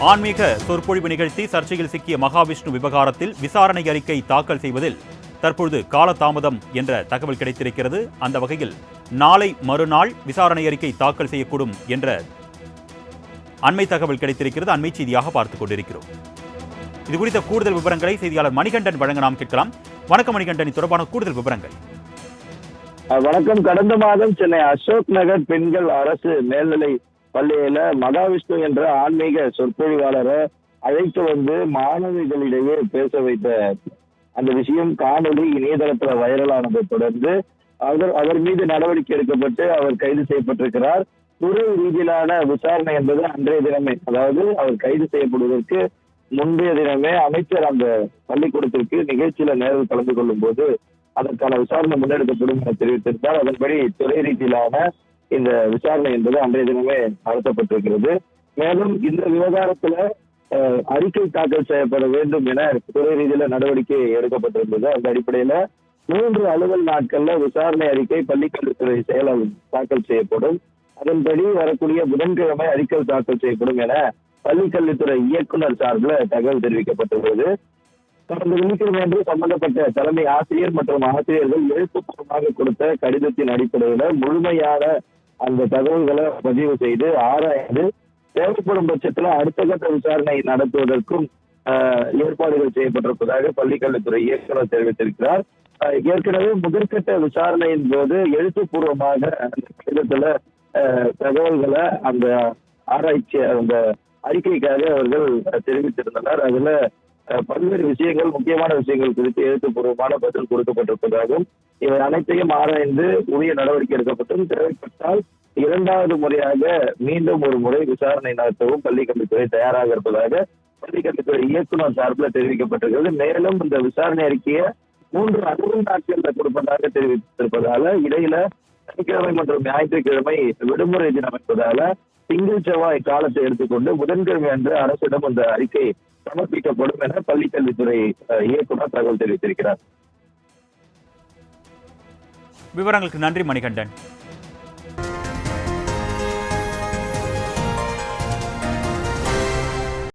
ஆன்மீக சொற்பொழிவு நிகழ்த்தி சர்ச்சையில் சிக்கிய மகாவிஷ்ணு விவகாரத்தில் விசாரணை அறிக்கை தாக்கல் செய்வதில் தற்பொழுது காலதாமதம் என்ற தகவல் கிடைத்திருக்கிறது. அந்த வகையில் நாளை மறுநாள் விசாரணை அறிக்கை தாக்கல் செய்யக்கூடும் என்ற அண்மை தகவல் கிடைத்திருக்கிறது. அண்மை செய்தியாக பார்த்துக் கொண்டிருக்கிறோம். இது குறித்த கூடுதல் விவரங்களை செய்தியாளர் மணிகண்டன் வழங்க நாம் கேட்கலாம். வணக்கம் மணிகண்டன், தொடர்பான கூடுதல் விவரங்கள். வணக்கம். கடந்த மாதம் சென்னை அசோக் நகர் பெண்கள் அரசு மேல்நிலை பள்ளியில மகாவிஷ்ணு என்ற ஆன்மீக சொற்பொழிவாளரை அழைத்து வந்து மாணவிகளிடையே பேச வைத்த அந்த விஷயம் காணொலி இணையதளத்துல வைரலானதை தொடர்ந்து அவர் மீது நடவடிக்கை எடுக்கப்பட்டு அவர் கைது செய்யப்பட்டிருக்கிறார். துறை ரீதியிலான விசாரணை என்பது அன்றைய தினமே, அதாவது அவர் கைது செய்யப்படுவதற்கு முந்தைய தினமே அமைச்சர் அந்த பள்ளிக்கூடத்திற்கு நிகழ்ச்சியில நேரில் கலந்து கொள்ளும் போது அதற்கான விசாரணை முன்னெடுக்கப்படும் என தெரிவித்திருந்தார். அதன்படி துறை ரீதியிலான இந்த விசாரணை என்பது அன்றைய தினமே நடத்தப்பட்டிருக்கிறது. மேலும் இந்த விவகாரத்துல அறிக்கை தாக்கல் செய்யப்பட வேண்டும் என துறை ரீதியில நடவடிக்கை எடுக்கப்பட்டிருந்தது. அந்த அடிப்படையில 3 அலுவல் நாட்கள்ல விசாரணை அறிக்கை பள்ளிக்கல்வித்துறை செயலாளர் தாக்கல் செய்யப்படும். அதன்படி வரக்கூடிய புதன்கிழமை அறிக்கை தாக்கல் செய்யப்படும் என பள்ளிக்கல்வித்துறை இயக்குனர் சார்பில் தகவல் தெரிவிக்கப்பட்டுள்ளது. கடந்த வெள்ளிக்கிழமை அன்று சம்பந்தப்பட்ட தலைமை ஆசிரியர் மற்றும் ஆசிரியர்கள் எழுத்துப்பூர்வமாக கொடுத்த கடிதத்தின் அடிப்படையில முழுமையான அந்த தகவல்களை பதிவு செய்து ஆராய்ந்து தேவைப்படும் பட்சத்துல அடுத்த கட்ட விசாரணை நடத்துவதற்கும் ஏற்பாடுகள் செய்யப்பட்டிருப்பதாக பள்ளிக்கல்வித்துறை இயக்குனர் தெரிவித்திருக்கிறார். ஏற்கனவே முதற்கட்ட விசாரணையின் போது எழுத்துப்பூர்வமாக அந்த கடிதத்துல தகவல்களை அந்த ஆராய்ச்சி அந்த அறிக்கைக்காக அவர்கள் தெரிவித்திருந்தனர். அதுல பல்வேறு விஷயங்கள், முக்கியமான விஷயங்கள் குறித்து எழுத்துப்பூர்வமான பதில் கொடுக்கப்பட்டிருப்பதாகவும் இவை அனைத்தையும் ஆராய்ந்து உரிய நடவடிக்கை எடுக்கப்பட்டும் தேவைப்பட்டால் 2வது முறையாக மீண்டும் ஒரு முறை விசாரணை நடத்தவும் பள்ளிக்கல்வித்துறை தயாராக இருப்பதாக பள்ளிக்கல்வித்துறை இயக்குனர் சார்பில் தெரிவிக்கப்பட்டிருக்கிறது. மேலும் இந்த விசாரணை அறிக்கையை 3 அலுவல் நாட்களில் கொடுப்பதாக தெரிவித்திருப்பதால இடையில சனிக்கிழமை மற்றும் ஞாயிற்றுக்கிழமை விடுமுறை தினம் என்பதால திங்கள் செவ்வாய் காலத்தை எடுத்துக்கொண்டு புதன்கிழமை அன்று அரசிடம் இந்த அறிக்கை சமர்ப்பிக்கப்படும் என பள்ளிக்கல்வித்துறை இயக்குனர் தகவல் தெரிவித்திருக்கிறார். விவரங்களுக்கு நன்றி மணிகண்டன்.